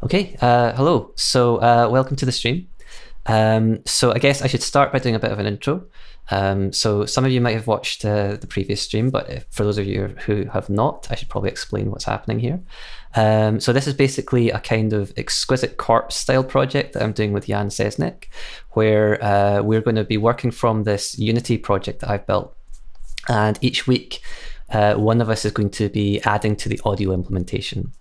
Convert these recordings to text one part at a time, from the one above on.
Okay, hello. So welcome to the stream. So I guess I should start by doing a bit of an intro. So some of you might have watched the previous stream, but for those of you who have not, I should probably explain what's happening here. So this is basically a kind of exquisite corpse style project that I'm doing with Jan Sesnek, where we're going to be working from this Unity project that I've built. And each week, one of us is going to be adding to the audio implementation.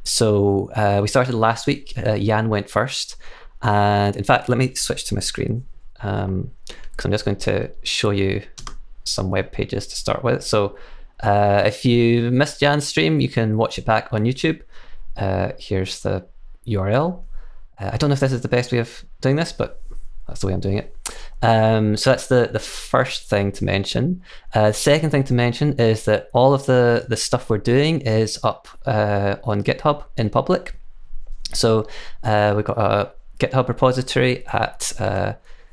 So we started last week. Jan went first. And in fact, let me switch to my screen because I'm just going to show you some web pages to start with. So if you missed Jan's stream, you can watch it back on YouTube. Here's the URL. I don't know if this is the best way of doing this, but that's the way I'm doing it. So that's the first thing to mention. The second thing to mention is that all of the stuff we're doing is up on GitHub in public. So we've got a GitHub repository at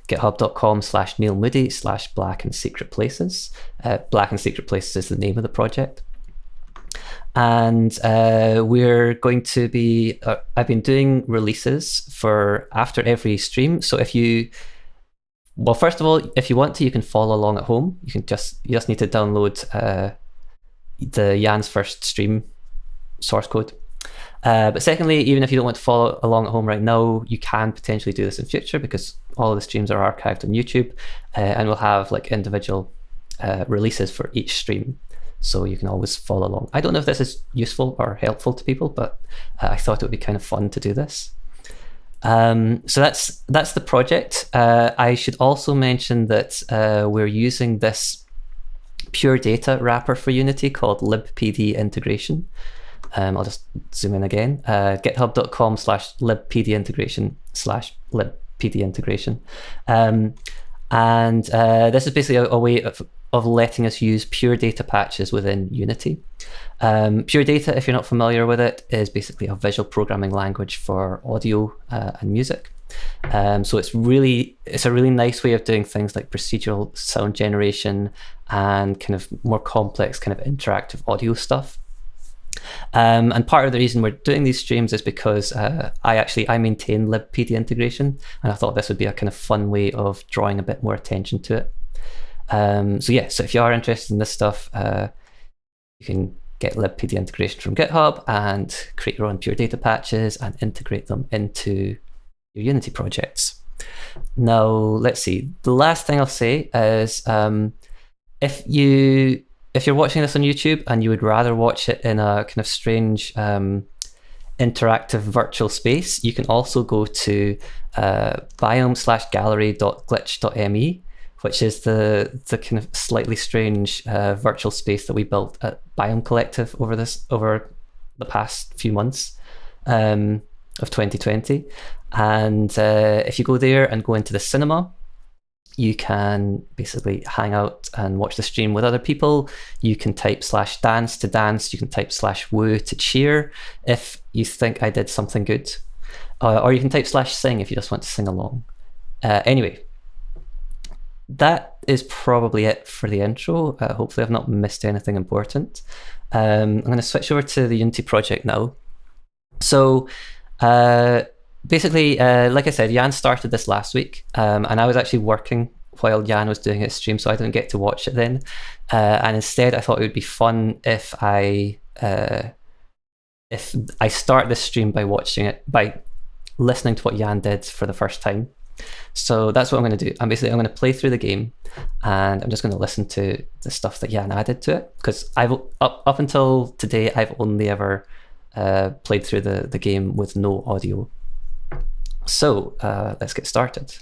github.com/neilmoody/black and secret places. Black and secret places is the name of the project. And we're going to be, I've been doing releases for after every stream. So if you, well, first of all, if you want to, you can follow along at home. You just need to download the Jan's first stream source code. But secondly, even if you don't want to follow along at home right now, you can potentially do this in future because all of the streams are archived on YouTube, and we'll have like individual releases for each stream. So you can always follow along. I don't know if this is useful or helpful to people, but I thought it would be kind of fun to do this. So that's the project. I should also mention that we're using this pure data wrapper for Unity called libpd integration. I'll just zoom in again. github.com/libpd integration/libpd and this is basically a way of letting us use pure data patches within Unity. Pure data, if you're not familiar with it, is basically a visual programming language for audio and music. So it's a really nice way of doing things like procedural sound generation and kind of more complex kind of interactive audio stuff. And part of the reason we're doing these streams is because I maintain libpd integration, and I thought this would be a kind of fun way of drawing a bit more attention to it. So if you are interested in this stuff, you can get libpd integration from GitHub and create your own pure data patches and integrate them into your Unity projects. Now, let's see. The last thing I'll say is if you're watching this on YouTube and you would rather watch it in a kind of strange interactive virtual space, you can also go to biom-gallery.glitch.me, which is the kind of slightly strange virtual space that we built at Biom Collective over the past few months of 2020. And if you go there and go into the cinema, you can basically hang out and watch the stream with other people. You can type /dance to dance. You can type /woo to cheer if you think I did something good. Or you can type /sing if you just want to sing along. Anyway, that is probably it for the intro. Hopefully I've not missed anything important. I'm going to switch over to the Unity project now. So basically, like I said, Jan started this last week, and I was actually working while Jan was doing his stream, so I didn't get to watch it then. And instead, I thought it would be fun if I start this stream by watching it, by listening to what Jan did for the first time. So that's what I'm going to do. I'm going to play through the game, and I'm just going to listen to the stuff that Jan added to it, because up until today, I've only ever played through the game with no audio. So let's get started.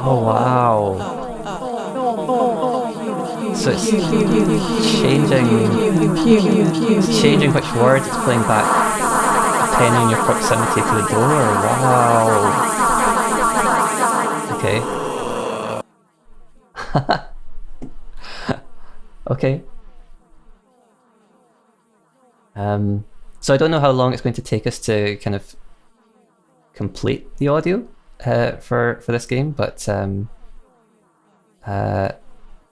Oh wow. So it's changing which words it's playing back depending on your proximity to the door. Wow. Okay. Okay. So I don't know how long it's going to take us to kind of complete the audio for this game, but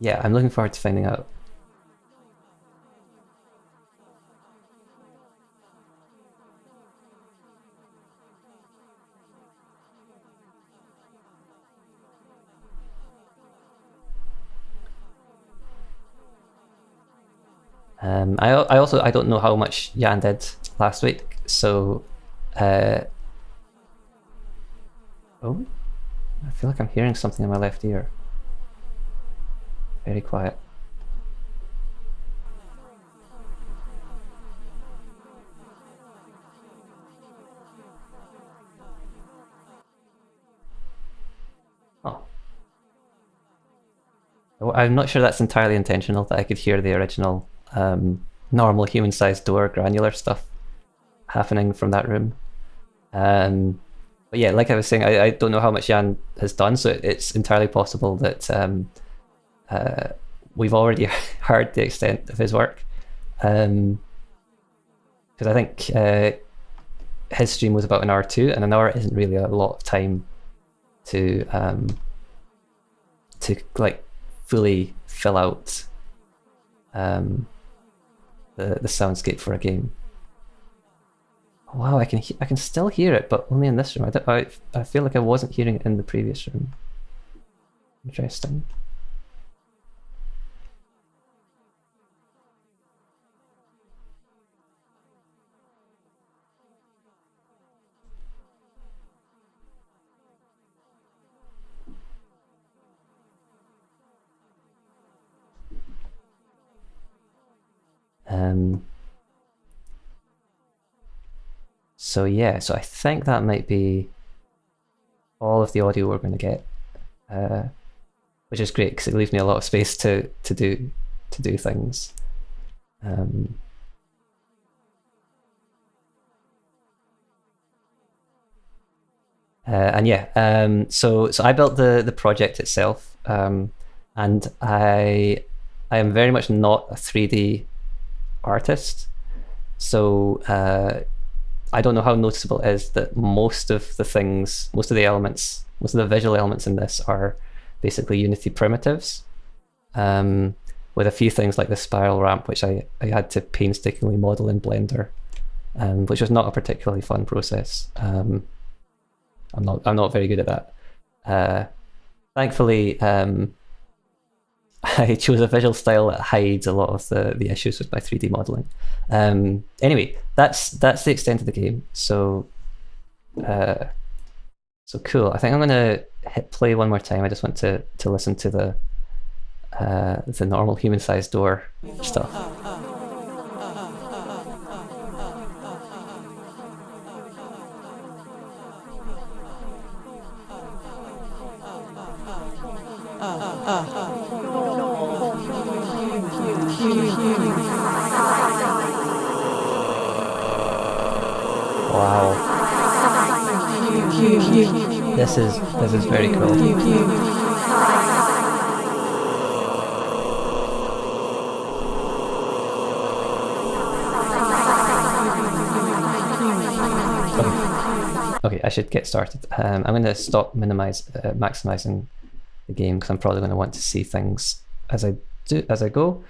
yeah, I'm looking forward to finding out. I don't know how much Jan did last week, so oh, I feel like I'm hearing something in my left ear. Very quiet. Oh. I'm not sure that's entirely intentional, that I could hear the original normal human-sized door granular stuff happening from that room. But yeah, like I was saying, I don't know how much Jan has done, so it's entirely possible that we've already heard the extent of his work. Because I think his stream was about an hour too, and an hour isn't really a lot of time to like fully fill out the soundscape for a game. Wow, I can still hear it, but only in this room. I feel like I wasn't hearing it in the previous room. Interesting. So yeah, so I think that might be all of the audio we're going to get, which is great because it leaves me a lot of space to do things. And yeah, so I built the project itself, and I am very much not a 3D artist, so I don't know how noticeable it is that most of the elements, most of the visual elements in this are basically Unity primitives, with a few things like the spiral ramp, which I had to painstakingly model in Blender, which was not a particularly fun process. I'm not very good at that. Thankfully, I chose a visual style that hides a lot of the issues with my 3D modeling. Anyway, that's the extent of the game. So cool. I think I'm gonna hit play one more time. I just want to listen to the normal human-sized door stuff. Wow. This is very cool. Okay, I should get started. I'm going to stop maximizing the game because I'm probably going to want to see things as I go.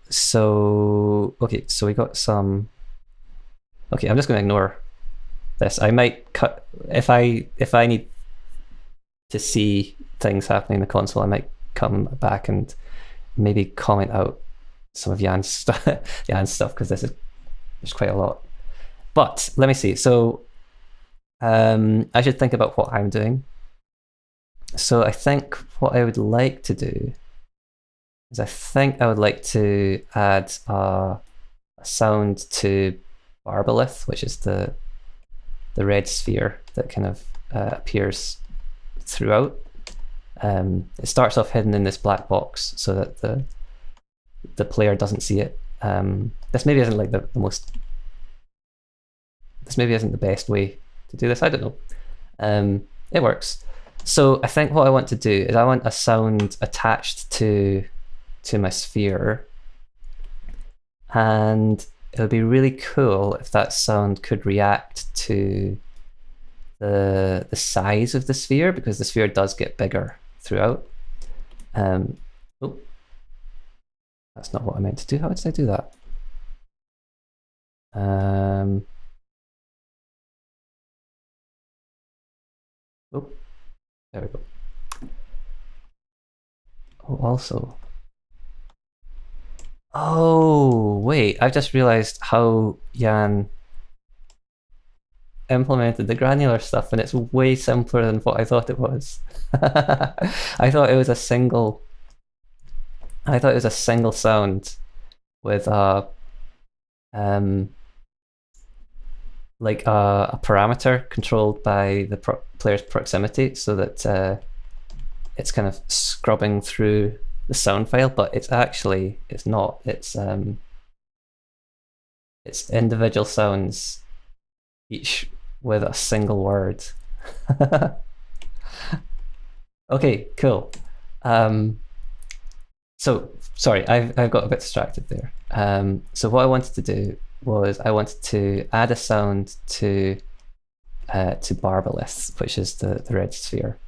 So we got some. Okay, I'm just going to ignore this. I might cut if I need to see things happening in the console. I might come back and maybe comment out some of Jan's stuff because there's quite a lot. But let me see. So I should think about what I'm doing. So I think what I would like to do is I would like to add a sound to Barbalith, which is the red sphere that kind of appears throughout. It starts off hidden in this black box so that the player doesn't see it. This maybe isn't like the most. This maybe isn't the best way to do this. I don't know. It works. So I think what I want to do is I want a sound attached to my sphere, and it would be really cool if that sound could react to the size of the sphere, because the sphere does get bigger throughout. Oh, that's not what I meant to do. How did I do that? Oh, there we go. Oh, also. Oh, wait, I've just realized how Jan implemented the granular stuff, and it's way simpler than what I thought it was. I thought it was a single sound with like a parameter controlled by the player's proximity, so that it's kind of scrubbing through the sound file, but it's not. It's individual sounds, each with a single word. Okay, cool. So sorry, I've got a bit distracted there. So what I wanted to do was I wanted to add a sound to Barbalith, which is the red sphere.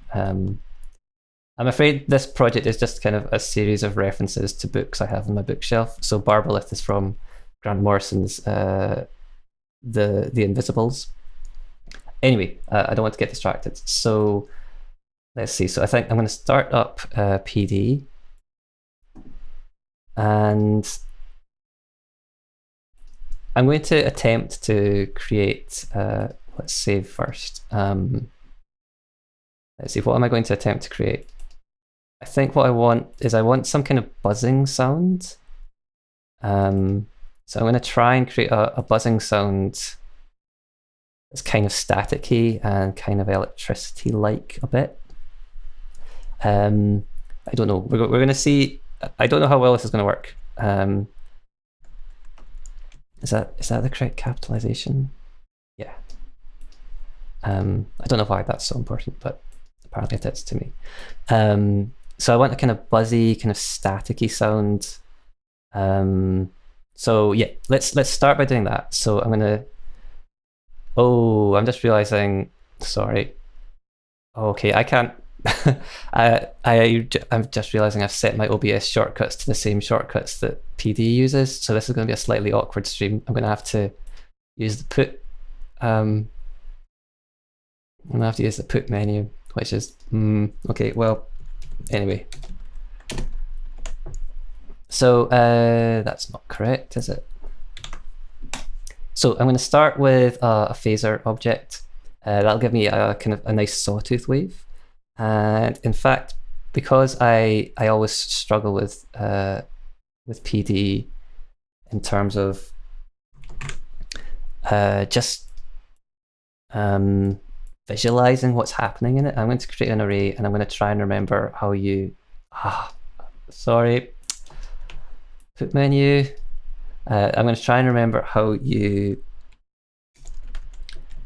I'm afraid this project is just kind of a series of references to books I have on my bookshelf. So Barbalith is from Grant Morrison's The Invisibles. Anyway, I don't want to get distracted. So let's see. So I think I'm going to start up PD. And I'm going to attempt to create, let's save first. Let's see, what am I going to attempt to create? I think what I want is some kind of buzzing sound. So I'm going to try and create a buzzing sound that's kind of staticky and kind of electricity-like a bit. I don't know. We're going to see. I don't know how well this is going to work. Is that the correct capitalization? Yeah. I don't know why that's so important, but apparently it is to me. So I want a kind of buzzy, kind of staticky sound. So yeah, let's start by doing that. So I'm gonna. Oh, I'm just realizing. Sorry. Okay, I can't. I'm just realizing I've set my OBS shortcuts to the same shortcuts that PD uses, so this is going to be a slightly awkward stream. I'm going to have to use the put. I'm going to have to use the put menu, which is okay. Well, anyway. So that's not correct, is it? So I'm going to start with a phaser object. That'll give me a kind of a nice sawtooth wave. And in fact, because I always struggle with PD in terms of just visualizing what's happening in it, I'm going to create an array, and I'm going to try and remember how you. Sorry. Put menu. I'm going to try and remember how you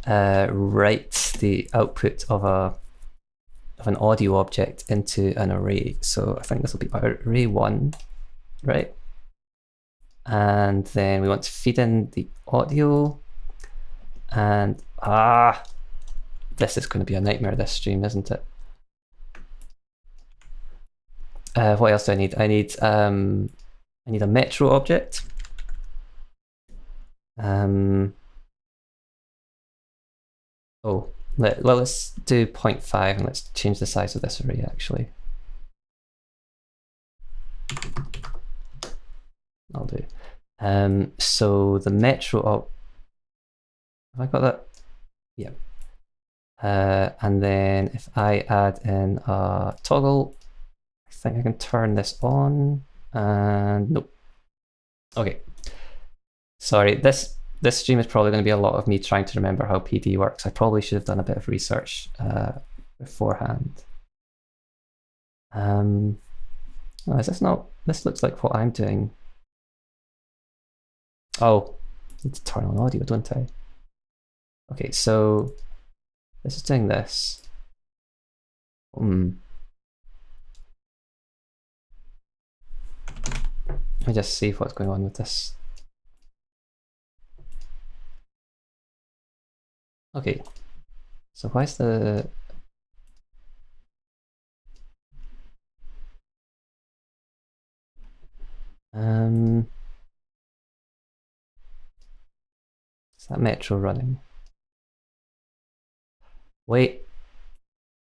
write the output of an audio object into an array. So I think this will be array 1, right? And then we want to feed in the audio. And this is going to be a nightmare, this stream, isn't it? What else do I need? I need a metro object. Oh, let's do 0.5 and let's change the size of this array actually. I'll do. So the metro, have I got that? Yeah. And then if I add in a toggle, I think I can turn this on, and nope. Okay. Sorry, this stream is probably going to be a lot of me trying to remember how PD works. I probably should have done a bit of research beforehand. Oh, is this not? This looks like what I'm doing. Oh, I need to turn on audio, don't I? Okay, so this is doing this. Let me just see what's going on with this. Okay, so why's the... is that Metro running? Wait,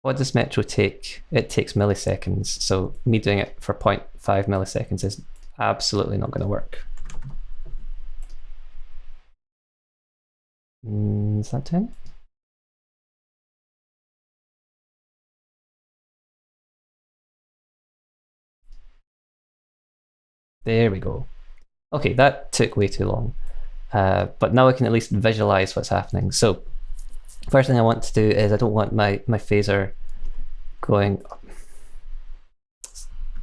what does Metro take? It takes milliseconds, so me doing it for 0.5 milliseconds is absolutely not going to work. Is that 10? There we go. Okay, that took way too long. But now I can at least visualize what's happening. So first thing I want to do is I don't want my phaser going...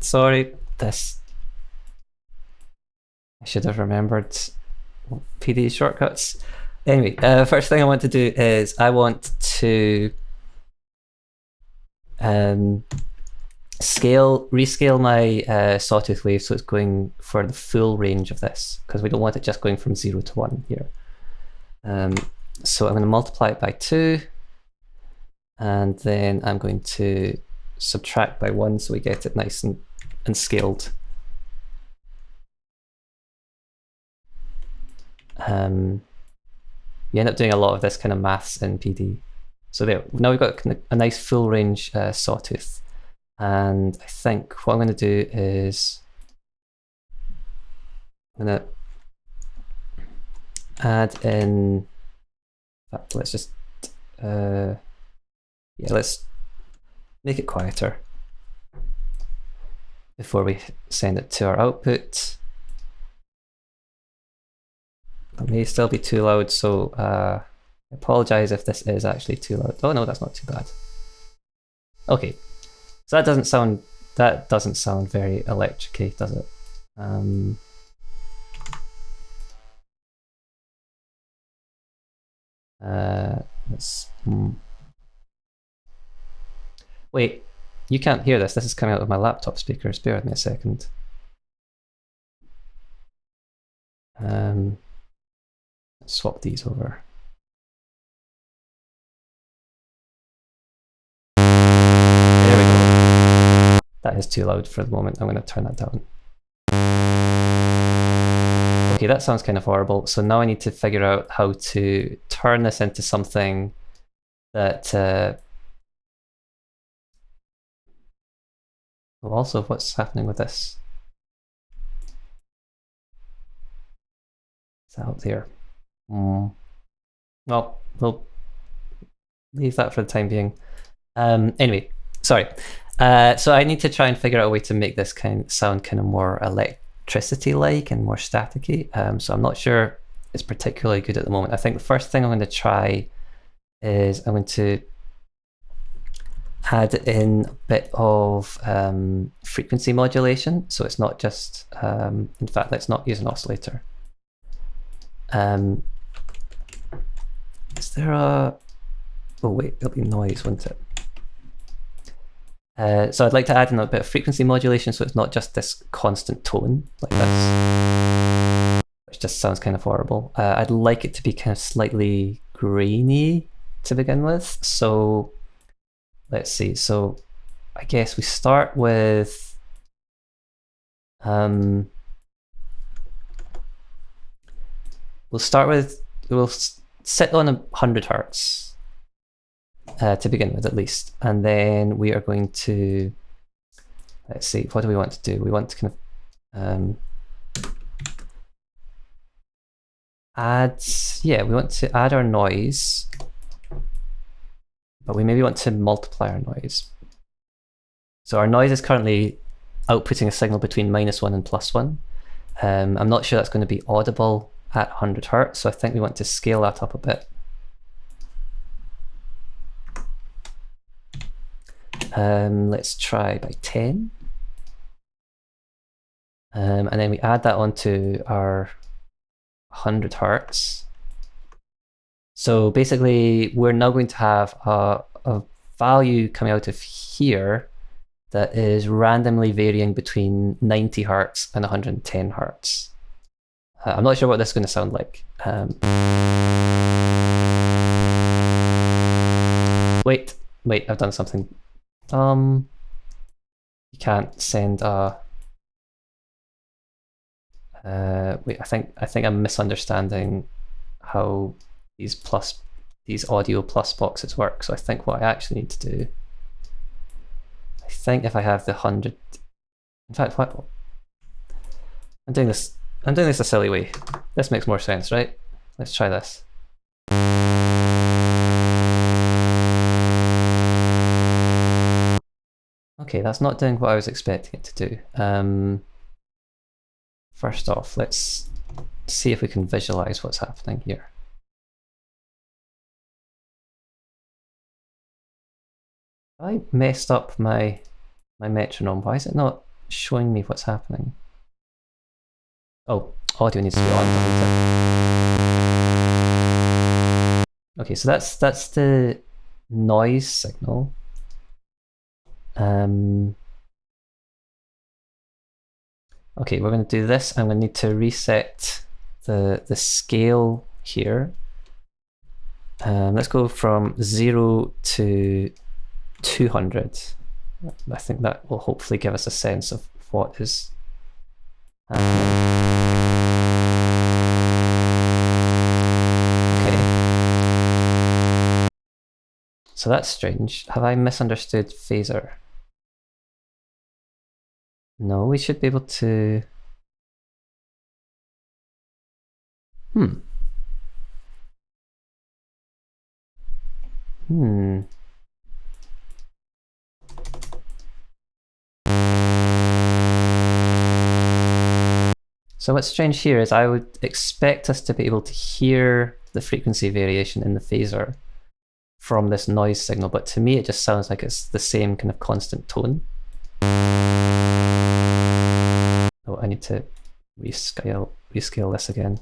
Sorry, this... I should have remembered PD shortcuts. Anyway, first thing I want to do is I want to rescale my Sawtooth wave so it's going for the full range of this, because we don't want it just going from 0 to 1 here. So I'm going to multiply it by 2, and then I'm going to subtract by 1 so we get it nice and scaled. You end up doing a lot of this kind of maths in PD. So there, now we've got a nice full range Sawtooth. And I think what I'm going to do is I'm going to add in, in fact, let's just, yeah, let's make it quieter before we send it to our output. It may still be too loud, so I apologize if this is actually too loud. Oh no, that's not too bad. Okay, so that doesn't sound very electric-y, does it? Wait, you can't hear this. This is coming out of my laptop speakers. Bear with me a second. Swap these over. There we go. That is too loud for the moment. I'm going to turn that down. Okay, that sounds kind of horrible. So now I need to figure out how to turn this into something that... well, also, what's happening with this? Is that out there? Well, we'll leave that for the time being. Anyway, sorry. So I need to try and figure out a way to make this sound kind of more electricity-like and more staticky. So I'm not sure it's particularly good at the moment. I think the first thing I'm going to try is I'm going to add in a bit of frequency modulation. So it's not just, in fact, let's not use an oscillator. Is there a... oh wait, it'll be noise, won't it? So I'd like to add in a bit of frequency modulation so it's not just this constant tone like this, which just sounds kind of horrible. I'd like it to be kind of slightly grainy to begin with. So let's see. So I guess we start with... we'll sit on 100 hertz to begin with, at least, and then we are going to, let's see, what do we want to do? We want to kind of we want to add our noise, but we maybe want to multiply our noise. So our noise is currently outputting a signal between -1 and +1. I'm not sure that's going to be audible at 100 hertz, so I think we want to scale that up a bit. Let's try by 10. And then we add that onto our 100 hertz. So basically, we're now going to have a value coming out of here that is randomly varying between 90 hertz and 110 hertz. I'm not sure what this is going to sound like. wait, I've done something. You can't send a. Wait, I think I'm misunderstanding how these audio plus boxes work. So I think what I actually need to do, I think if I have the 100, in fact, what I'm doing this a silly way. This makes more sense, right? Let's try this. Okay, that's not doing what I was expecting it to do. First off, let's see if we can visualize what's happening here. I messed up my metronome. Why is it not showing me what's happening? Oh, audio needs to be on, doesn't it? Okay, so that's the noise signal. Okay, we're going to do this. I'm going to need to reset the scale here. Let's go from 0 to 200. I think that will hopefully give us a sense of what is happening. Okay. So that's strange. Have I misunderstood phaser? No, we should be able to... So what's strange here is I would expect us to be able to hear the frequency variation in the phaser from this noise signal, but to me it just sounds like it's the same kind of constant tone. Oh, I need to rescale this again.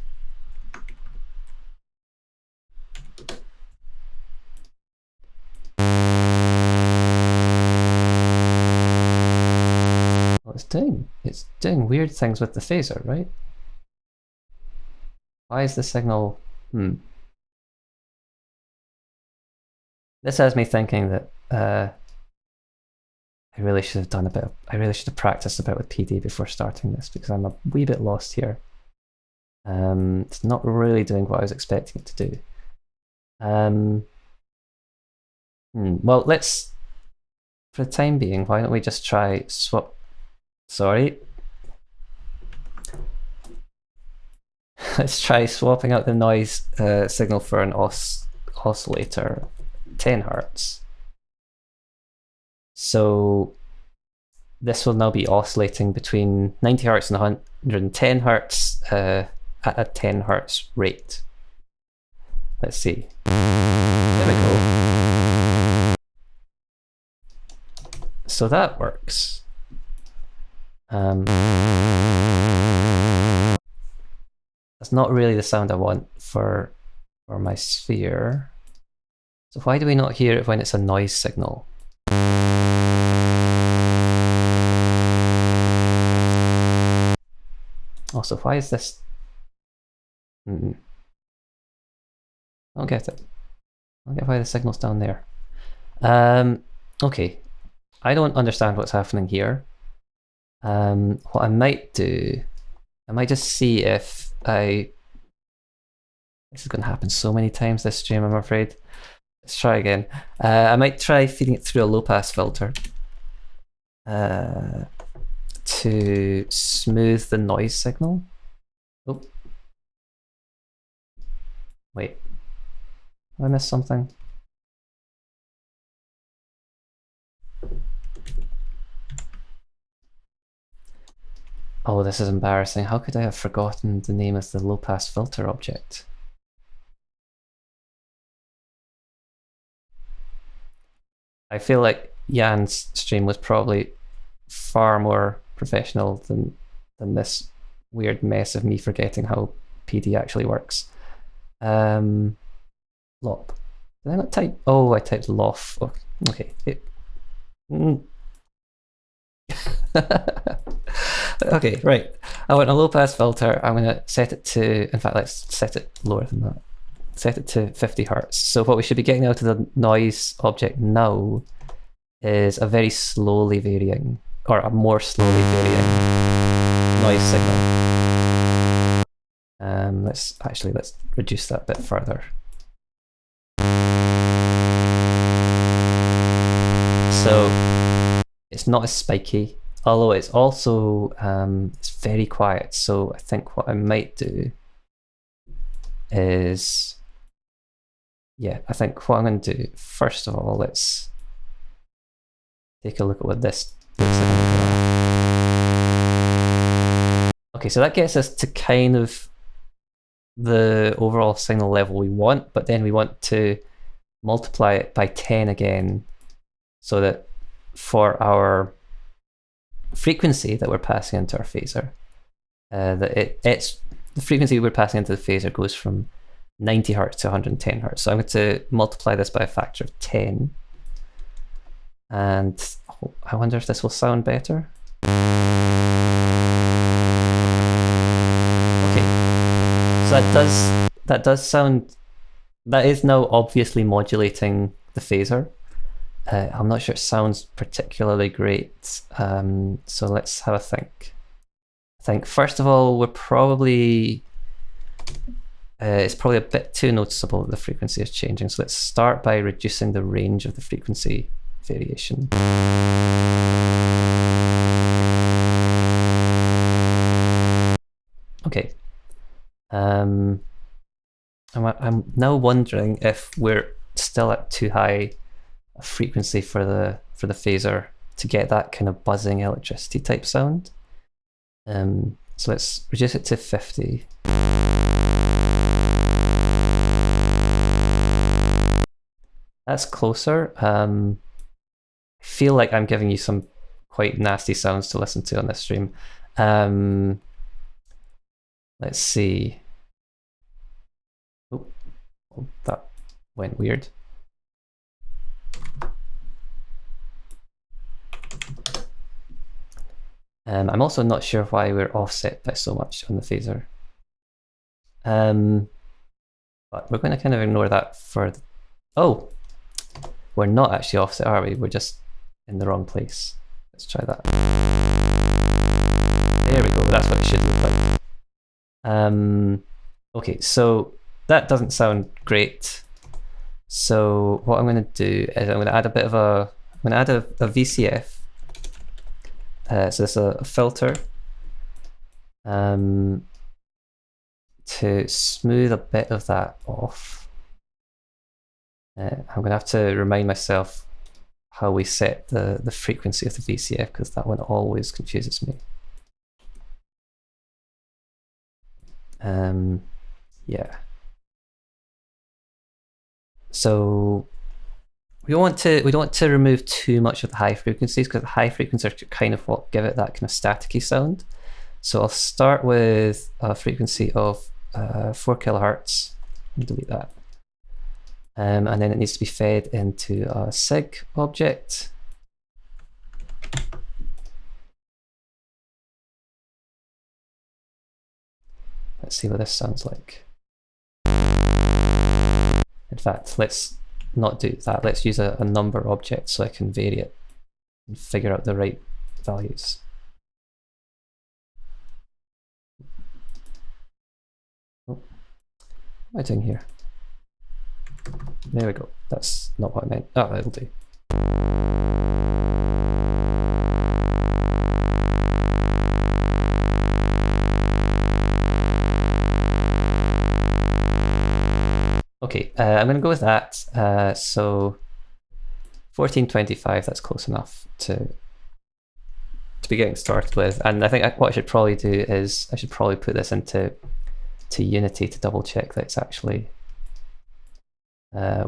Well, it's doing weird things with the phaser, right? Why is the signal? This has me thinking that I really should have done I really should have practiced a bit with PD before starting this, because I'm a wee bit lost here. It's not really doing what I was expecting it to do. Well, let's, for the time being, why don't we just try swap? Sorry. Let's try swapping out the noise signal for an oscillator, 10 Hertz. So this will now be oscillating between 90 Hertz and 110 Hertz at a 10 Hertz rate. Let's see. There we go. So that works. That's not really the sound I want for my sphere. So why do we not hear it when it's a noise signal? Also, why is this? I don't get it. I don't get why the signal's down there. Okay, I don't understand what's happening here. What I might do, I might just see if this is going to happen so many times this stream, I'm afraid. Let's try again. I might try feeding it through a low-pass filter to smooth the noise signal. Oh, wait, I missed something. Oh, this is embarrassing. How could I have forgotten the name of the low-pass filter object? I feel like Jan's stream was probably far more professional than this weird mess of me forgetting how PD actually works. Lop. Did I not type? Oh, I typed lof. Oh, okay. Okay, right. I want a low pass filter. I'm going to set it to, in fact, let's set it lower than that. set it to 50 hertz. So what we should be getting out of the noise object now is a very slowly varying, or a more slowly varying noise signal. Let's reduce that a bit further. So it's not as spiky, although it's also it's very quiet. So I think what I might do is, yeah, I think what I'm going to do, first of all, let's take a look at what this looks like on the graph. Okay, so that gets us to kind of the overall signal level we want, but then we want to multiply it by 10 again, so that for our frequency that we're passing into our phaser, the frequency we're passing into the phaser goes from 90 hertz to 110 hertz. So I'm going to multiply this by a factor of 10. And I wonder if this will sound better. Okay, so that does sound, that is now obviously modulating the phaser. I'm not sure it sounds particularly great. So let's have a think. I think first of all, we're probably it's probably a bit too noticeable that the frequency is changing. So let's start by reducing the range of the frequency variation. Okay. I'm now wondering if we're still at too high a frequency for the phaser to get that kind of buzzing electricity type sound. So let's reduce it to 50. That's closer. I feel like I'm giving you some quite nasty sounds to listen to on this stream. Let's see. Oh, that went weird. I'm also not sure why we're offset by so much on the phaser. But we're going to kind of ignore that for oh, we're not actually offset, are we? We're just in the wrong place. Let's try that. There we go. That's what it should look like. Okay, so that doesn't sound great. So what I'm going to do is I'm going to add a bit of a VCF. So this is a filter to smooth a bit of that off. I'm going to have to remind myself how we set the frequency of the VCF, because that one always confuses me. Yeah. So we don't want to remove too much of the high frequencies, because the high frequencies are kind of what give it that kind of staticky sound. So I'll start with a frequency of 4 kilohertz and delete that. And then it needs to be fed into a sig object. Let's see what this sounds like. In fact, let's not do that. Let's use a number object so I can vary it and figure out the right values. Oh, what am I doing here? There we go. That's not what I meant. Oh, that'll do. Okay, I'm going to go with that. So 1425, that's close enough to be getting started with. And I think what I should probably do is I should probably put this into Unity to double check that it's actually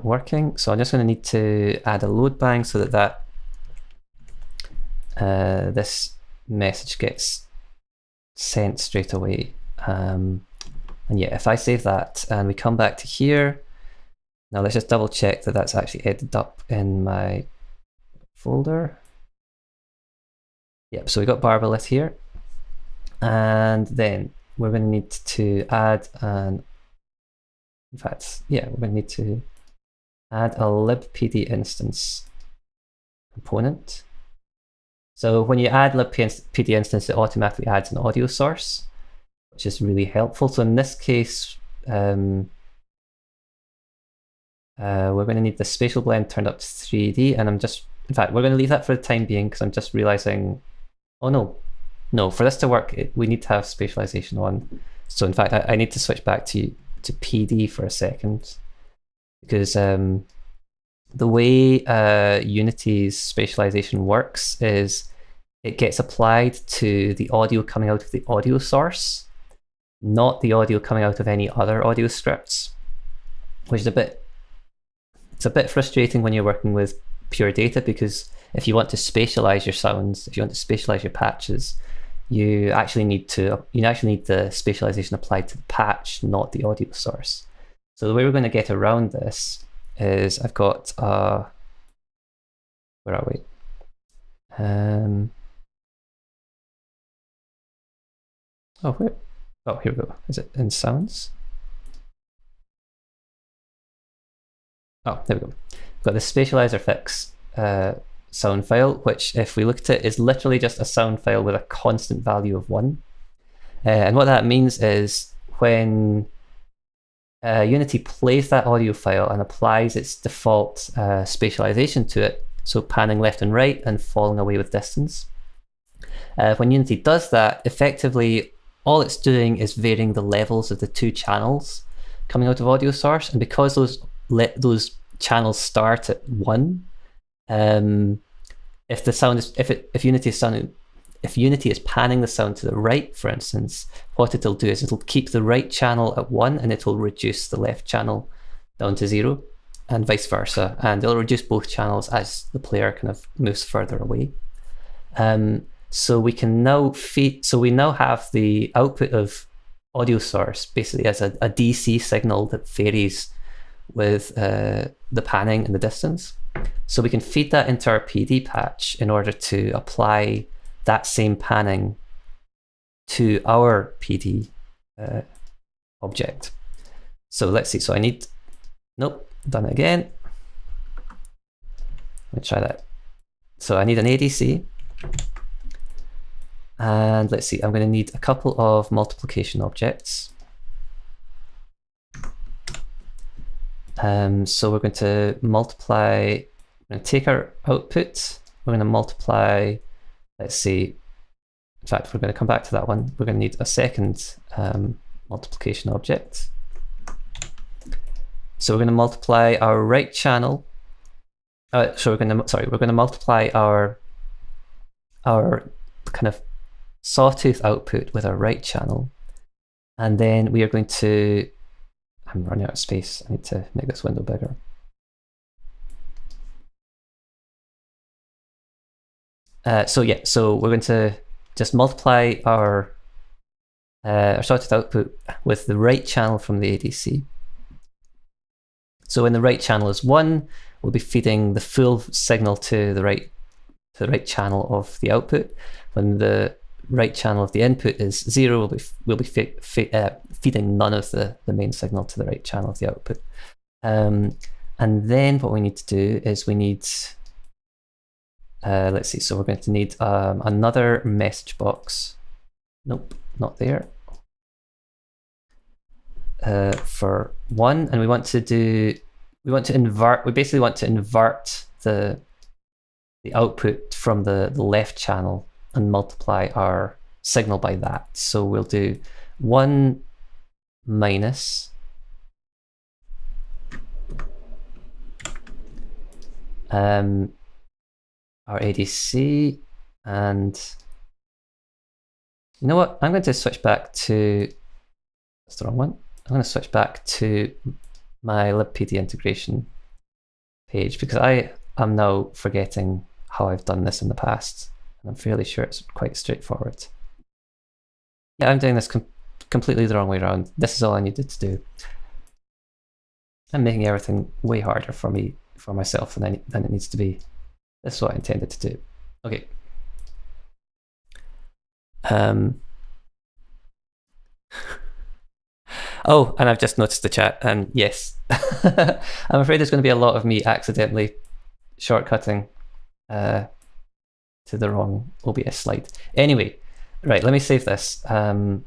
working. So I'm just going to need to add a load bang so that this message gets sent straight away. And yeah, if I save that and we come back to here, now let's just double check that that's actually ended up in my folder. Yep, so we got Barbalit here. And then we're going to need to add an in fact, yeah, we're going to need to add a libpd instance component. So when you add libpd instance, it automatically adds an audio source, which is really helpful. So in this case, we're going to need the spatial blend turned up to 3D, and in fact, we're going to leave that for the time being because I'm just realizing, oh no, for this to work, we need to have spatialization on. So in fact, I need to switch back to PD for a second, because the way Unity's spatialization works is it gets applied to the audio coming out of the audio source, not the audio coming out of any other audio scripts, which is it's a bit frustrating when you're working with pure data, because if you want to spatialize your sounds, if you want to spatialize your patches, you actually need the spatialization applied to the patch, not the audio source. So the way we're going to get around this is I've got where are we? Oh, here we go. Is it in sounds? Oh, there we go. We've got the spatializer fix sound file, which, if we look at it, is literally just a sound file with a constant value of 1. And what that means is when Unity plays that audio file and applies its default spatialization to it, so panning left and right and falling away with distance, when Unity does that, effectively all it's doing is varying the levels of the 2 channels coming out of audio source. And because those channels start at 1, if Unity is panning the sound to the right, for instance, what it'll do is it'll keep the right channel at 1 and it'll reduce the left channel down to 0, and vice versa. And it'll reduce both channels as the player kind of moves further away. So we now have the output of audio source basically as a DC signal that varies with the panning and the distance. So we can feed that into our PD patch in order to apply that same panning to our PD object. So let's see. So nope, done it again. Let me try that. So I need an ADC. And let's see, I'm going to need a couple of multiplication objects. So we're going to take our output, we're going to multiply, let's see, in fact, we're going to come back to that one. We're going to need a second multiplication object. So we're going to multiply our right channel. We're going to multiply our kind of Sawtooth output with our right channel, and then we are going to, I'm running out of space, I need to make this window bigger. So we're going to just multiply our Sawtooth output with the right channel from the ADC. So when the right channel is 1, we'll be feeding the full signal to the right channel of the output. When the right channel of the input is 0, we'll be feeding none of the main signal to the right channel of the output. And then what we need to do is we need, let's see, so we're going to need another message box. Nope, not there. For 1, and we basically want to invert the output from the left channel and multiply our signal by that. So we'll do 1 minus our ADC, and you know what? I'm going to switch back to, that's the wrong one. I'm going to switch back to my libpd integration page, because I am now forgetting how I've done this in the past. I'm fairly sure it's quite straightforward. Yeah, I'm doing this completely the wrong way around. This is all I needed to do. I'm making everything way harder for myself than it needs to be. This is what I intended to do. Okay. Oh, and I've just noticed the chat, and yes. I'm afraid there's going to be a lot of me accidentally shortcutting to the wrong OBS slide. Anyway, right, let me save this. I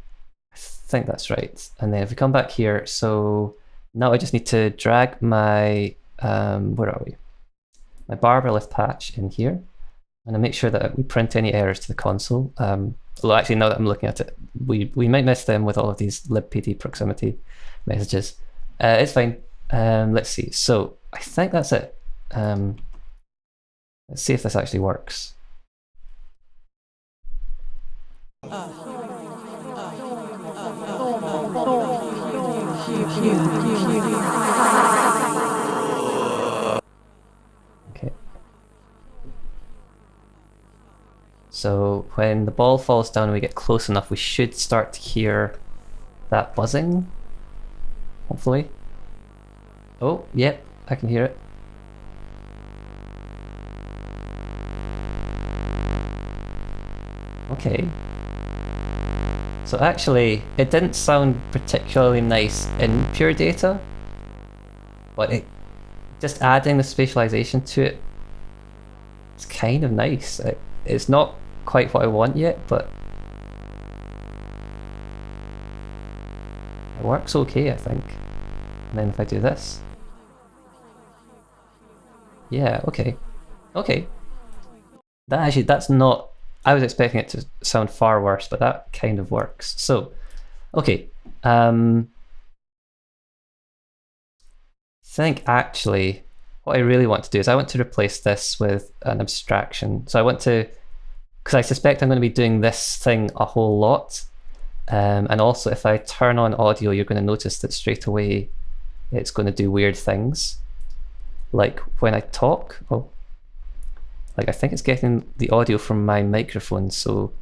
think that's right. And then if we come back here, so now I just need to drag my, where are we? My barbarlift patch in here. And I make sure that we print any errors to the console. Although actually, now that I'm looking at it, we might miss them with all of these libpd proximity messages. It's fine. Let's see. So I think that's it. Let's see if this actually works. Okay. So when the ball falls down and we get close enough, we should start to hear that buzzing, hopefully. Oh, yep, I can hear it. Okay. So actually, it didn't sound particularly nice in pure data, but just adding the spatialization to it, it's kind of nice. It's not quite what I want yet, but it works okay, I think. And then if I do this, yeah, okay, okay. That's not. I was expecting it to sound far worse, but that kind of works. So, okay. I think actually what I really want to do is I want to replace this with an abstraction. So I want to, because I suspect I'm going to be doing this thing a whole lot. And also if I turn on audio, you're going to notice that straight away it's going to do weird things. Like when I talk, like I think it's getting the audio from my microphone, so,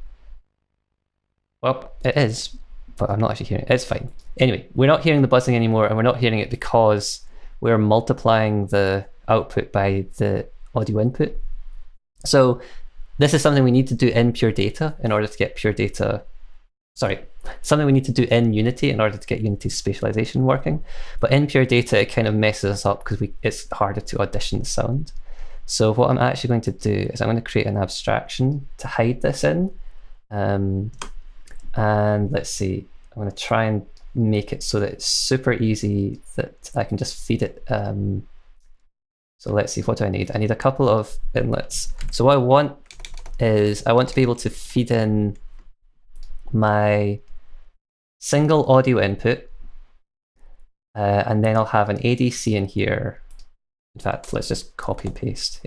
well, it is, but I'm not actually hearing it. It's fine. Anyway, we're not hearing the buzzing anymore, and we're not hearing it because we're multiplying the output by the audio input. So this is something we need to do in pure data in order to get pure data, sorry, something we need to do in Unity in order to get Unity's spatialization working. But in pure data, it kind of messes us up because it's harder to audition the sound. So what I'm actually going to do is I'm going to create an abstraction to hide this in. And let's see, I'm going to try and make it so that it's super easy that I can just feed it. So let's see, what do I need? I need a couple of inlets. So what I want is I want to be able to feed in my single audio input, and then I'll have an ADC in here. In fact, let's just copy and paste.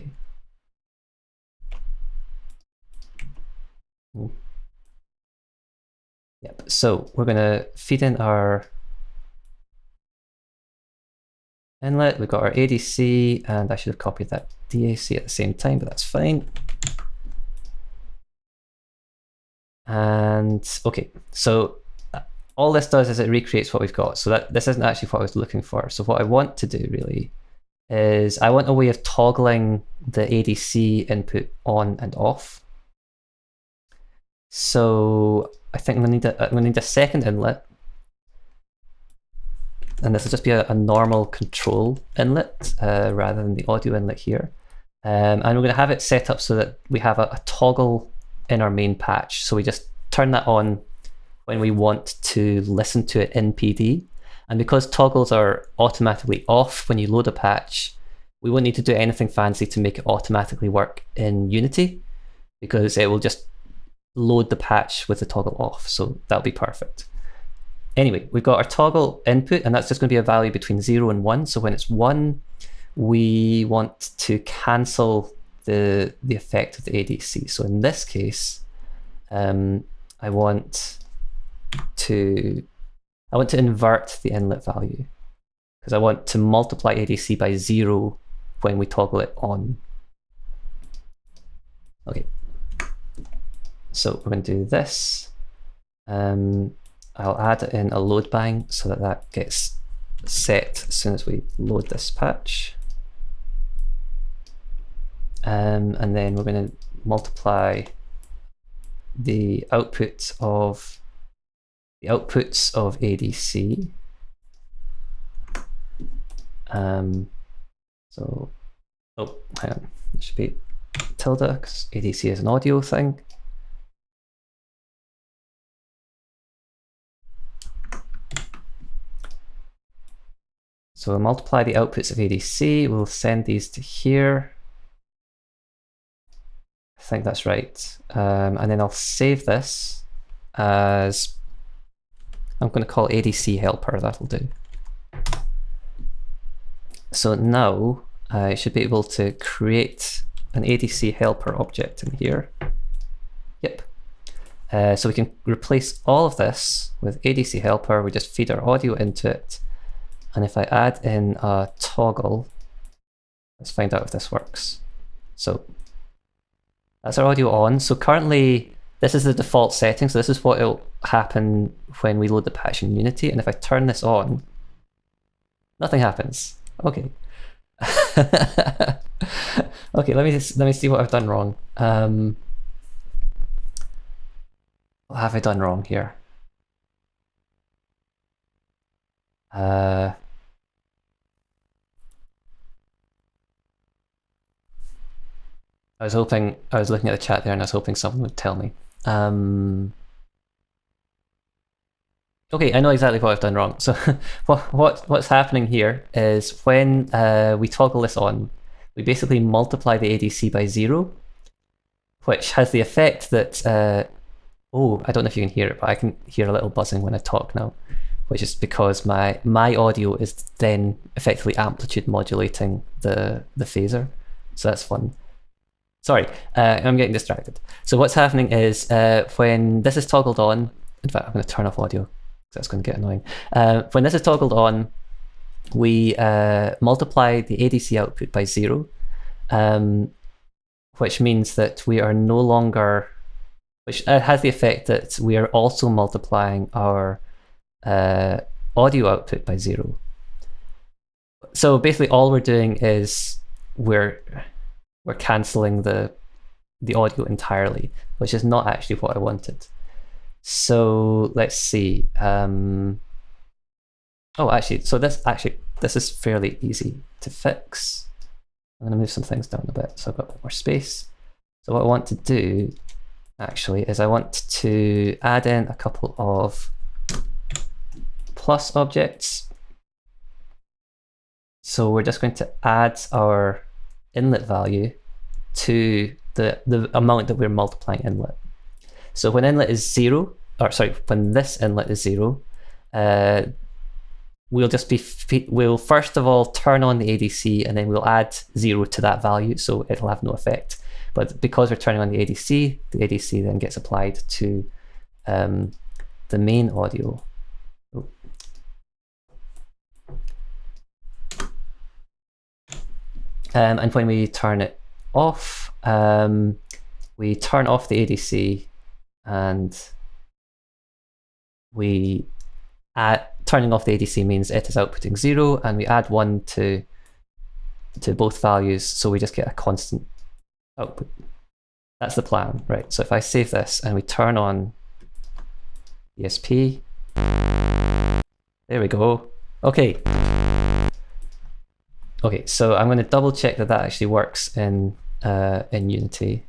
Yep, so we're going to feed in our inlet. We've got our ADC, and I should have copied that DAC at the same time, but that's fine. And okay, so all this does is it recreates what we've got. So this isn't actually what I was looking for. So what I want to do really is I want a way of toggling the ADC input on and off. So I think I'm gonna need a second inlet, and this will just be a normal control inlet rather than the audio inlet here. And we're gonna have it set up so that we have a toggle in our main patch. So we just turn that on when we want to listen to it in PD. And because toggles are automatically off when you load a patch, we won't need to do anything fancy to make it automatically work in Unity, because it will just load the patch with the toggle off. So that'll be perfect. Anyway, we've got our toggle input, and that's just going to be a value between 0 and 1. So when it's 1, we want to cancel the effect of the ADC. So in this case, I want to invert the inlet value, because I want to multiply ADC by 0 when we toggle it on. Okay, so we're going to do this. I'll add in a load bang so that gets set as soon as we load this patch. And then we're going to multiply the outputs of ADC So, oh, hang on, it should be tilde, because ADC is an audio thing. So we'll multiply the outputs of ADC, we'll send these to here. I think that's right. And then I'll save this as, I'm going to call ADC helper, that'll do. So now I should be able to create an ADC helper object in here. Yep. So we can replace all of this with ADC helper. We just feed our audio into it. And if I add in a toggle, let's find out if this works. So that's our audio on. So currently, this is the default setting. So this is what will happen when we load the patch in Unity. And if I turn this on, nothing happens. Okay. Okay, let me see what I've done wrong. What have I done wrong here? I was looking at the chat there and I was hoping someone would tell me. Okay, I know exactly what I've done wrong. So what's happening here is when we toggle this on, we basically multiply the ADC by 0, which has the effect that, oh, I don't know if you can hear it, but I can hear a little buzzing when I talk now, which is because my audio is then effectively amplitude modulating the phaser. So that's fun. Sorry, I'm getting distracted. So what's happening is when this is toggled on, in fact, I'm going to turn off audio, that's going to get annoying. When this is toggled on, we multiply the ADC output by 0, which means that we are no longer, which has the effect that we are also multiplying our audio output by 0. So basically all we're doing is we're cancelling the audio entirely, which is not actually what I wanted. So let's see. Oh, actually, so this is fairly easy to fix. I'm going to move some things down a bit so I've got a bit more space. So what I want to do actually is I want to add in a couple of plus objects. So we're just going to add our inlet value to the amount that we're multiplying inlet. So when inlet is 0, or sorry, when this inlet is 0, we'll first of all turn on the ADC and then we'll add 0 to that value, so it'll have no effect. But because we're turning on the ADC then gets applied to the main audio. Oh. And when we turn it off, we turn off the ADC and we turning off the ADC means it is outputting 0, and we add 1 to both values, so we just get a constant output. That's the plan, right? So if I save this and we turn on ESP, there we go. Okay. Okay, so I'm going to double check that actually works in Unity.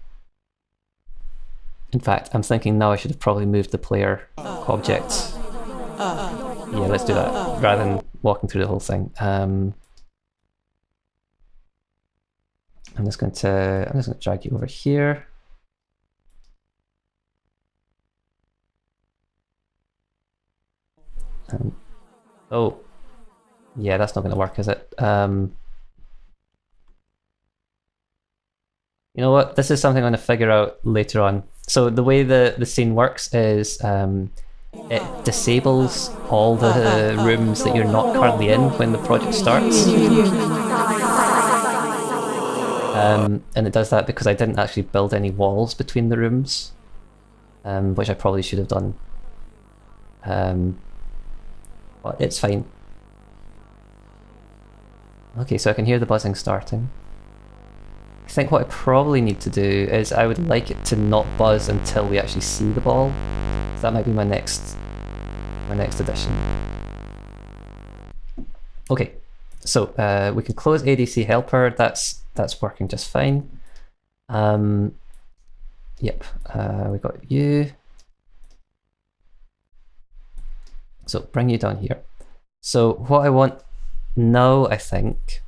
In fact, I'm thinking now I should have probably moved the player object. Yeah, let's do that rather than walking through the whole thing. I'm just going to drag you over here. Oh, yeah, that's not going to work, is it? You know what? This is something I'm going to figure out later on. So the way the scene works is it disables all the rooms that you're not currently in when the project starts. And it does that because I didn't actually build any walls between the rooms, which I probably should have done. But it's fine. Okay, so I can hear the buzzing starting. I think what I probably need to do is I would like it to not buzz until we actually see the ball. So that might be my next addition. Okay, So we can close ADC helper. That's working just fine. Yep, we got you. So bring you down here. So what I want now, I think,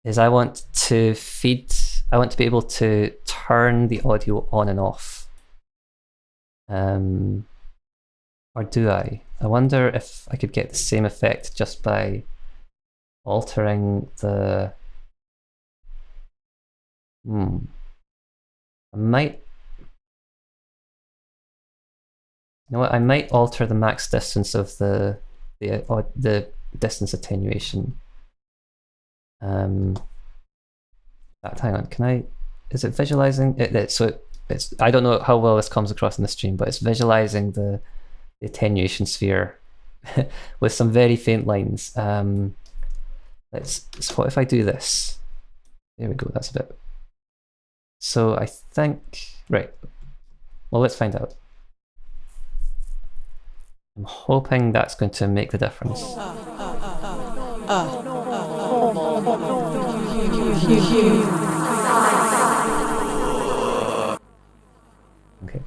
is I want to be able to turn the audio on and off. Or do I? I wonder if I could get the same effect just by altering the... I might... You know what? I might alter the max distance of the distance attenuation. Hang on, can I? Is it visualizing it? So it's. I don't know how well this comes across in the stream, but it's visualizing the attenuation sphere with some very faint lines. So what if I do this? There we go. That's a bit. So I think right. Well, let's find out. I'm hoping that's going to make the difference. Okay.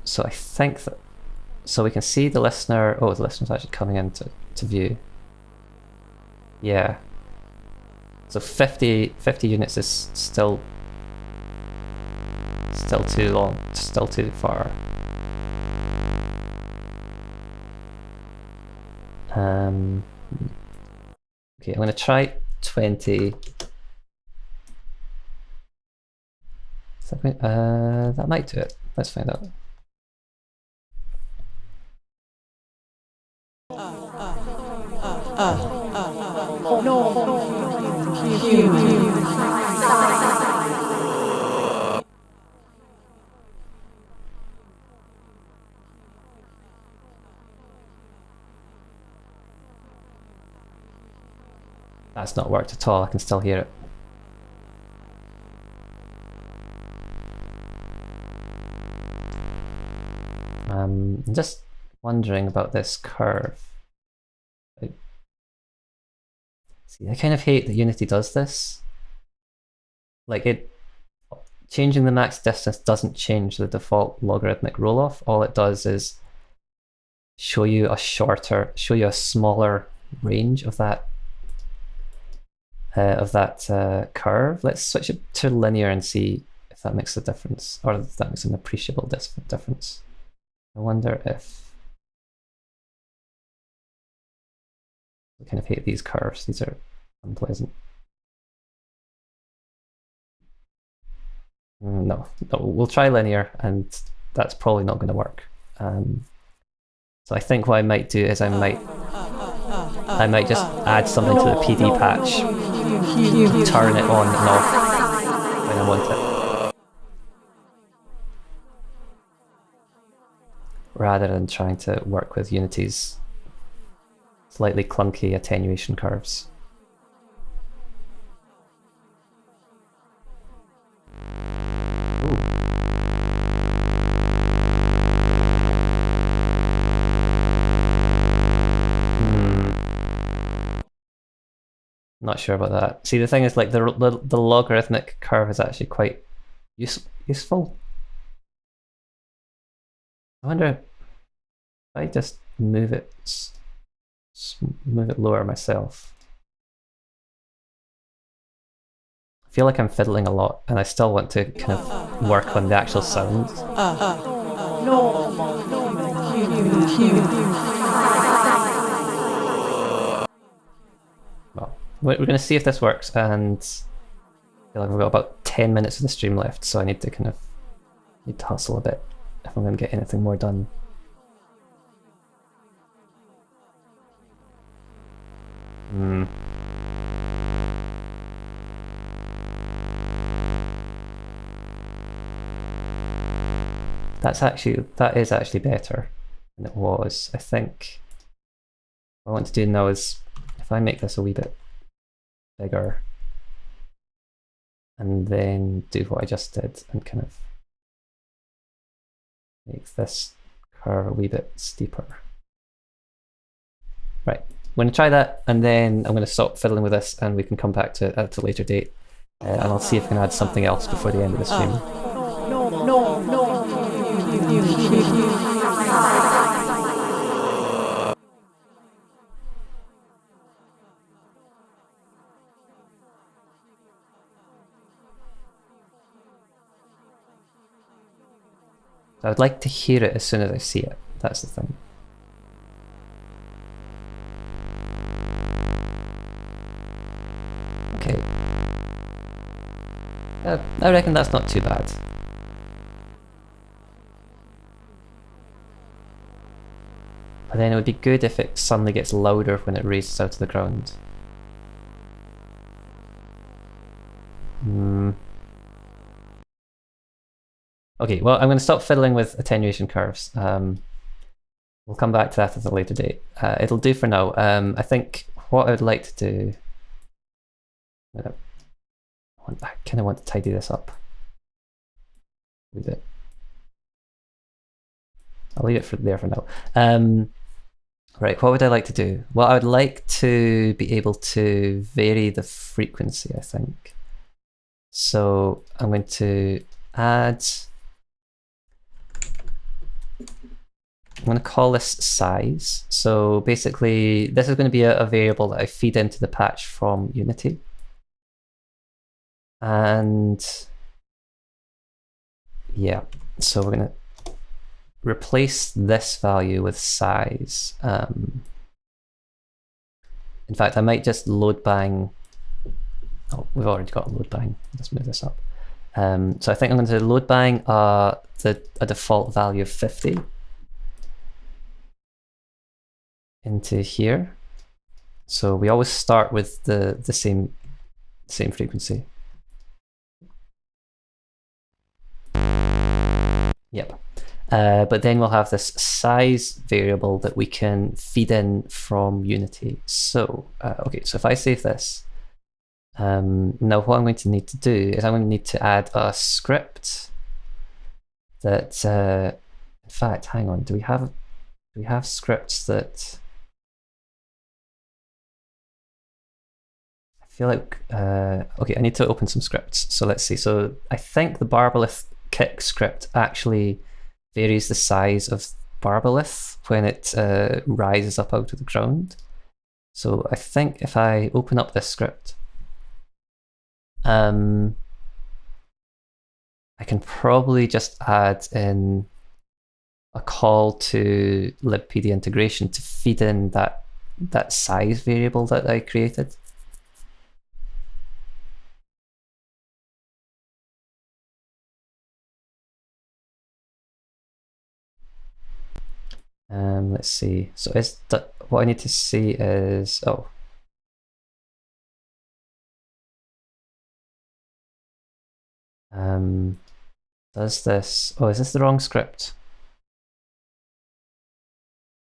So I think that, so we can see the listener. Oh, the listener's actually coming into view. Yeah. So 50 units is still too long, still too far. Okay, I'm going to try 20. That might do it. Let's find out. That's not worked at all. I can still hear it. I'm just wondering about this curve. See, I kind of hate that Unity does this. Like changing the max distance doesn't change the default logarithmic roll-off. All it does is show you a smaller range of that curve. Let's switch it to linear and see if that makes a difference, or if that makes an appreciable difference. I wonder if... I kind of hate these curves. These are unpleasant. No, we'll try linear, and that's probably not going to work. So I think what I might do is I might just add something to the PD patch, turn it on and off when I want it, rather than trying to work with Unity's slightly clunky attenuation curves. Not sure about that. See, the thing is, like, the logarithmic curve is actually quite useful. I wonder if I just move it lower myself. I feel like I'm fiddling a lot, and I still want to kind of work on the actual sound. Well, we're going to see if this works, and I feel like we've got about 10 minutes of the stream left, so I need to hustle a bit if I'm going to get anything more done. That is actually better than it was. I think what I want to do now is, if I make this a wee bit bigger and then do what I just did and kind of make this curve a wee bit steeper. Right, I'm going to try that, and then I'm going to stop fiddling with this, and we can come back to it at a later date. And I'll see if I can add something else before the end of the stream. I would like to hear it as soon as I see it. That's the thing. Okay. I reckon that's not too bad. But then it would be good if it suddenly gets louder when it raises out of the ground. Okay, well, I'm going to stop fiddling with attenuation curves. We'll come back to that at a later date. It'll do for now. I think what I would like to do... I kind of want to tidy this up a bit. I'll leave it there for now. Right, what would I like to do? Well, I would like to be able to vary the frequency, I think. So I'm going to add... I'm going to call this size. So basically, this is going to be a variable that I feed into the patch from Unity. And yeah, so we're going to replace this value with size. In fact, I might just load bang. Oh, we've already got a load bang. Let's move this up. So I think I'm going to load bang a default value of 50 into here. So we always start with the same frequency. Yep. But then we'll have this size variable that we can feed in from Unity. So, okay, so if I save this, now what I'm going to need to do is I'm going to need to add a script that, in fact, hang on, do we have scripts that, I feel like, okay, I need to open some scripts. So let's see. So I think the Barbalith kick script actually varies the size of Barbalith when it rises up out of the ground. So I think if I open up this script, I can probably just add in a call to libpd integration to feed in that size variable that I created. Let's see. So what I need to see is, oh. Does this, oh, is this the wrong script?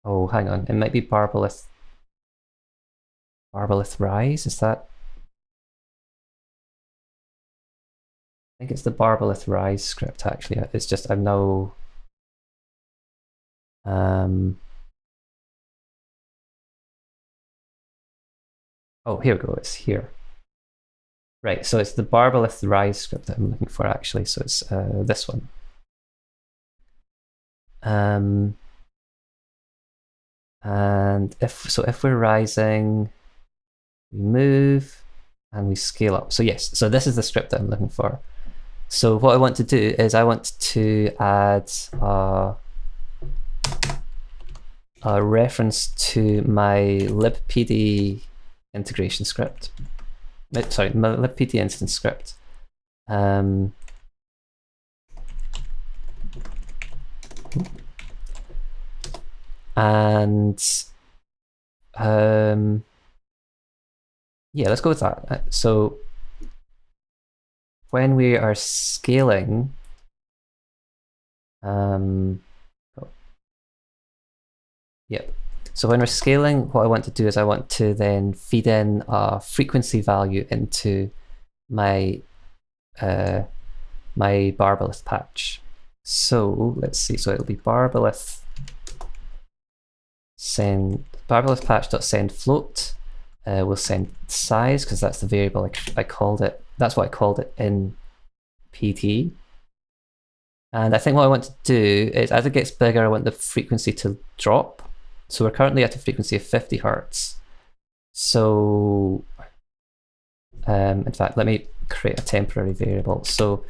Oh, hang on, it might be Barbalith Rise, is that? I think it's the Barbalith Rise script actually. It's just I'm now oh, here we go, it's here. Right, so it's the Barbalith Rise script that I'm looking for actually, so it's this one. And if we're rising, we move and we scale up. So yes, so this is the script that I'm looking for. So what I want to do is I want to add a reference to my libpd integration script. Sorry, my libpd instance script. And yeah, let's go with that. So when we are scaling, yep. So when we're scaling, what I want to do is I want to then feed in a frequency value into my my Barbalith patch. So let's see. So it'll be Barbalith send barbelith patch.send float. We'll send size because that's the variable I called it. That's what I called it in PT. And I think what I want to do is, as it gets bigger, I want the frequency to drop. So we're currently at a frequency of 50 Hertz. So, in fact, let me create a temporary variable. So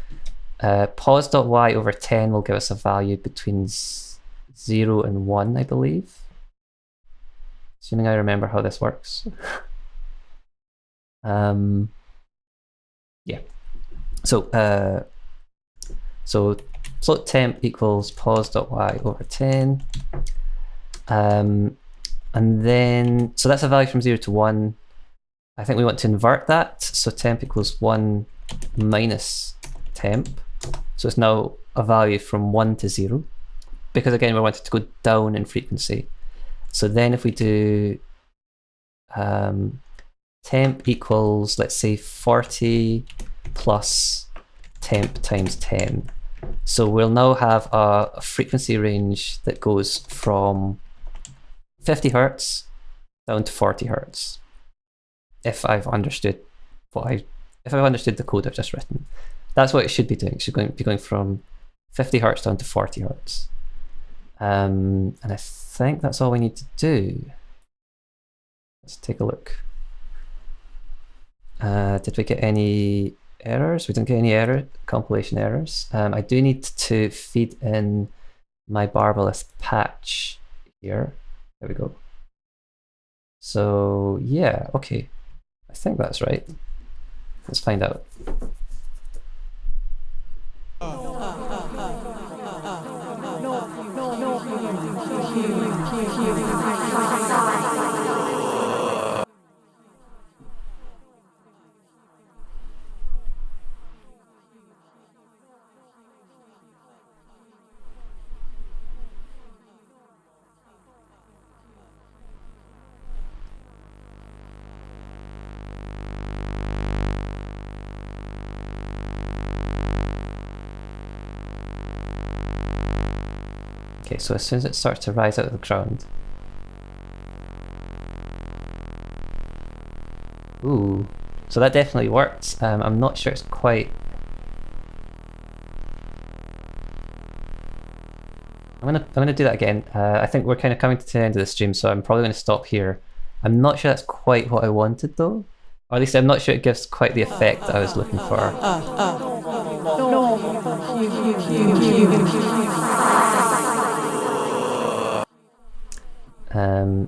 pos.y over 10 will give us a value between 0 and 1, I believe. Assuming I remember how this works. Yeah. So float temp equals pos.y over 10. And then, so that's a value from 0 to 1. I think we want to invert that. So temp equals 1 minus temp. So it's now a value from 1 to 0. Because again, we wanted to go down in frequency. So then if we do temp equals, let's say 40 plus temp times 10. So we'll now have a frequency range that goes from 50 Hertz down to 40 Hertz. If I've understood the code I've just written. That's what it should be doing. It should be going from 50 Hertz down to 40 Hertz. And I think that's all we need to do. Let's take a look. Did we get any errors? We didn't get any compilation errors. I do need to feed in my barbelith patch here. There we go. So yeah, okay. I think that's right. Let's find out. Okay, so as soon as it starts to rise out of the ground. Ooh, so that definitely works. I'm not sure it's quite... I'm gonna do that again. I think we're kind of coming to the end of the stream, so I'm probably going to stop here. I'm not sure that's quite what I wanted though. Or at least I'm not sure it gives quite the effect that I was looking for.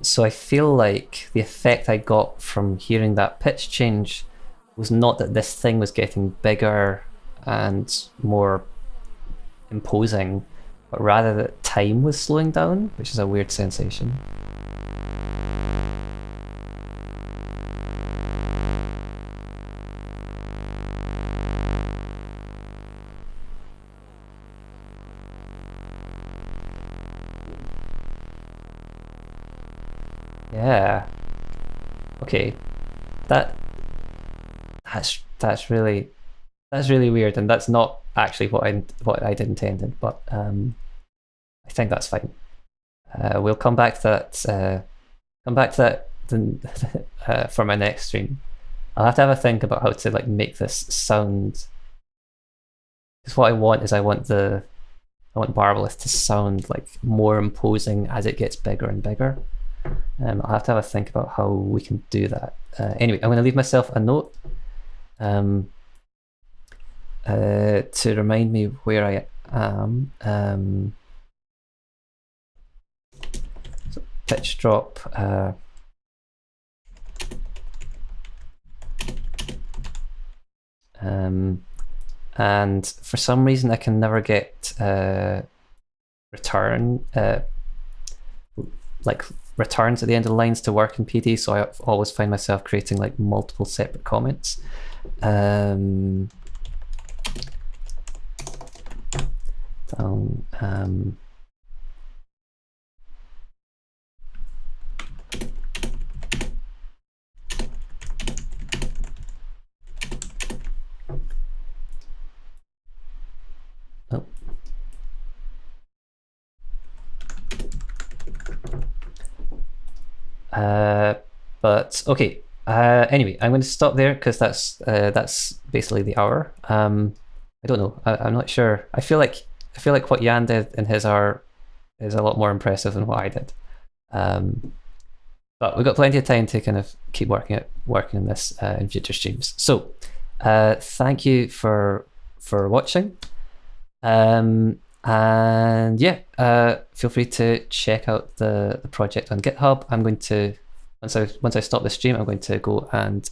So I feel like the effect I got from hearing that pitch change was not that this thing was getting bigger and more imposing, but rather that time was slowing down, which is a weird sensation. Yeah. Okay. That's really weird, and that's not actually what I'd intended, but I think that's fine. We'll come back to that for my next stream. I'll have to have a think about how to like make this sound, because what I want is I want barbelith to sound like more imposing as it gets bigger and bigger. I'll have to have a think about how we can do that. Anyway, I'm going to leave myself a note to remind me where I am. So pitch drop. And for some reason I can never get returns at the end of the lines to work in PD, so I always find myself creating like multiple separate comments. Down, But okay. Anyway, I'm going to stop there because that's basically the hour. I don't know. I'm not sure. I feel like what Jan did in his hour is a lot more impressive than what I did. But we've got plenty of time to kind of keep working on this in future streams. So thank you for watching. And yeah, feel free to check out the project on GitHub. I'm going to once I stop the stream, I'm going to go and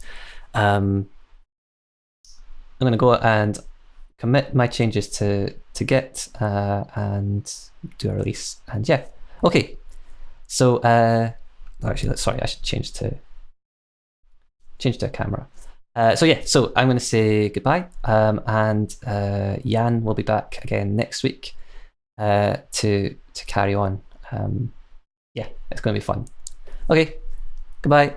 commit my changes to Git and do a release. And yeah, okay. So actually, sorry, I should change to a camera. So yeah, so I'm going to say goodbye, and Jan will be back again next week to carry on. Yeah, it's going to be fun. Okay, goodbye.